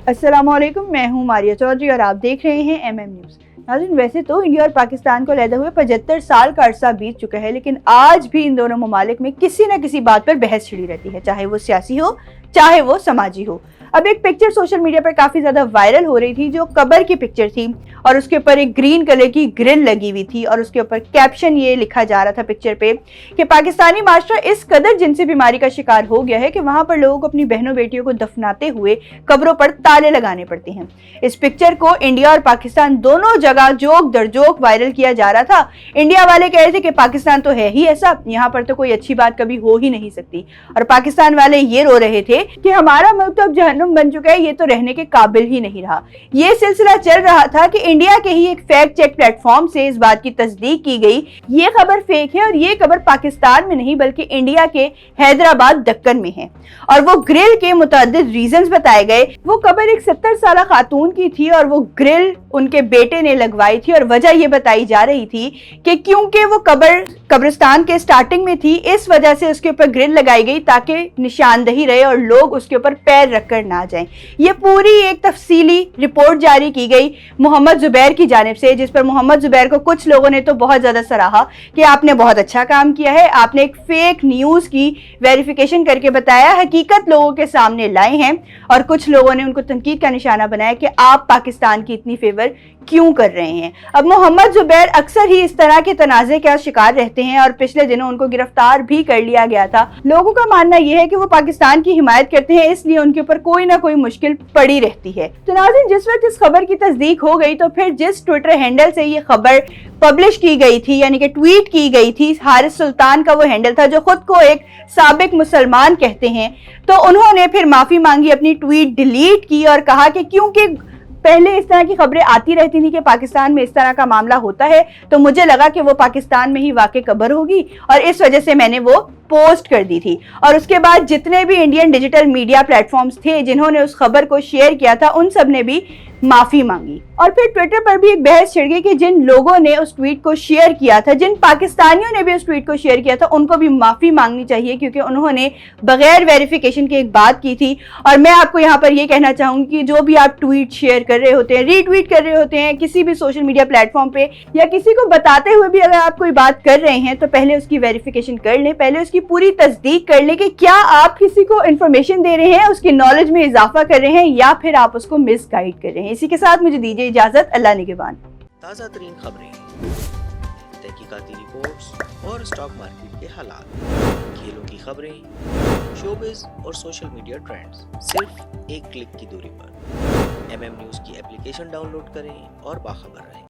अस्सलाम वालेकुम, मैं हूं मारिया चौधरी और आप देख रहे हैं MM न्यूज़। नाज़रीन, वैसे तो इंडिया और पाकिस्तान को अलहदा हुए 75 साल का अरसा बीत चुका है, लेकिन आज भी इन दोनों ममालिक में किसी न किसी बात पर बहस छिड़ी रहती है, चाहे वो सियासी हो चाहे वो समाजी हो। अब एक पिक्चर सोशल मीडिया पर काफी ज्यादा वायरल हो रही थी, जो कब्र की पिक्चर थी और उसके ऊपर एक ग्रीन कलर की ग्रिल लगी हुई थी और उसके ऊपर कैप्शन ये लिखा जा रहा था पिक्चर पे कि पाकिस्तानी माशरा इस कदर जिनसी बीमारी का शिकार हो गया है कि वहां पर लोगों को अपनी बहनों बेटियों को दफनाते हुए कब्रों पर ताले लगाने पड़ते हैं। इस पिक्चर को इंडिया और पाकिस्तान दोनों जगह जोक दर जोक वायरल किया जा रहा था। इंडिया वाले कह रहे थे कि पाकिस्तान तो है ही ऐसा, यहाँ पर तो कोई अच्छी बात कभी हो ही नहीं सकती, और पाकिस्तान वाले ये रो रहे थे कि हमारा मुल्क तो अब जहन्नुम बन चुका है, ये तो रहने के काबिल ही नहीं रहा। ये सिलसिला चल रहा था कि इंडिया के ही एक फैक्ट चेक प्लेटफॉर्म से इस बात की तस्दीक की गई, ये खबर फेक है और ये खबर पाकिस्तान में नहीं बल्कि इंडिया के हैदराबाद दक्कन में है। और वो ग्रिल के मुतअद्दिद रीजंस बताए गए। वो खबर एक 70 साल खातून की थी और वो ग्रिल उनके बेटे ने लगवाई थी और वजह ये बताई जा रही थी कि क्योंकि वो कब्रिस्तान के स्टार्टिंग में थी, इस वजह से उसके ऊपर ग्रिल लगाई गई ताकि निशानदही रहे और लोग उसके ऊपर पैर रखकर ना जाएं। ये पूरी एक तफसीली रिपोर्ट जारी की गई मोहम्मद जुबैर की जानिब से, जिस पर मोहम्मद जुबैर को कुछ लोगों ने तो बहुत ज्यादा सराहा कि आपने बहुत अच्छा काम किया है, आपने एक फेक न्यूज की वेरिफिकेशन करके बताया, हकीकत लोगों के सामने लाए हैं। और कुछ लोगों ने उनको तनकीद का निशाना बनाया कि आप पाकिस्तान की इतनी फेवर क्यों कर रहे हैं। अब मोहम्मद जुबैर अक्सर ही इस तरह के तनाज़े का शिकार रहते हैं और पिछले दिनों उनको गिरफ्तार भी कर लिया गया था। लोगों का मानना यह है कि वो पाकिस्तान की हिमायत करते हैं, इसलिए उनके ऊपर कोई ना कोई मुश्किल पड़ी रहती है। तो नाज़रीन, जिस वक्त इस खबर की तस्दीक हो गई तो फिर जिस ट्विटर हैंडल से ये खबर पब्लिश की गई थी, यानी कि ट्वीट की गई थी, हारिस सुल्तान का वो हैंडल था जो खुद को एक साबिक मुसलमान कहते हैं, तो उन्होंने फिर माफी मांगी, अपनी ट्वीट डिलीट की और कहा कि क्योंकि पहले इस तरह की खबरें आती रहती थी कि पाकिस्तान में इस तरह का मामला होता है, तो मुझे लगा कि वो पाकिस्तान में ही वाकई खबर होगी और इस वजह से मैंने वो पोस्ट कर दी थी। और उसके बाद जितने भी इंडियन डिजिटल मीडिया प्लेटफॉर्म्स थे जिन्होंने उस खबर को शेयर किया था, उन सब ने भी माफी मांगी। और फिर ट्विटर पर भी एक बहस छिड़ गई कि जिन लोगों ने उस ट्वीट को शेयर किया था, जिन पाकिस्तानियों ने भी उस ट्वीट को शेयर किया था, उनको भी माफी मांगनी चाहिए क्योंकि उन्होंने बगैर वेरिफिकेशन की एक बात की थी। और मैं आपको यहाँ पर ये कहना चाहूंगी कि जो भी आप ट्वीट शेयर कर रहे होते हैं, रीट्वीट कर रहे होते हैं किसी भी सोशल मीडिया प्लेटफॉर्म पे, या किसी को बताते हुए भी अगर आप कोई बात कर रहे हैं, तो पहले उसकी वेरिफिकेशन कर लें, पहले उसकी पूरी तस्दीक कर लें कि क्या आप किसी को इंफॉर्मेशन दे रहे हैं, उसकी नॉलेज में इजाफा कर रहे हैं या फिर आप उसको मिसगाइड कर रहे हैं। इसी के साथ मुझे दीजिए इजाजत, अल्लाह निगहबान। ताज़ा तरीन खबरें, तहकीकाती रिपोर्ट्स और स्टॉक मार्केट के हालात, खेलों की खबरें, शोबिज़ और सोशल मीडिया ट्रेंड्स सिर्फ एक क्लिक की दूरी पर। MM न्यूज़ की एप्लीकेशन डाउनलोड करें और बाखबर रहें।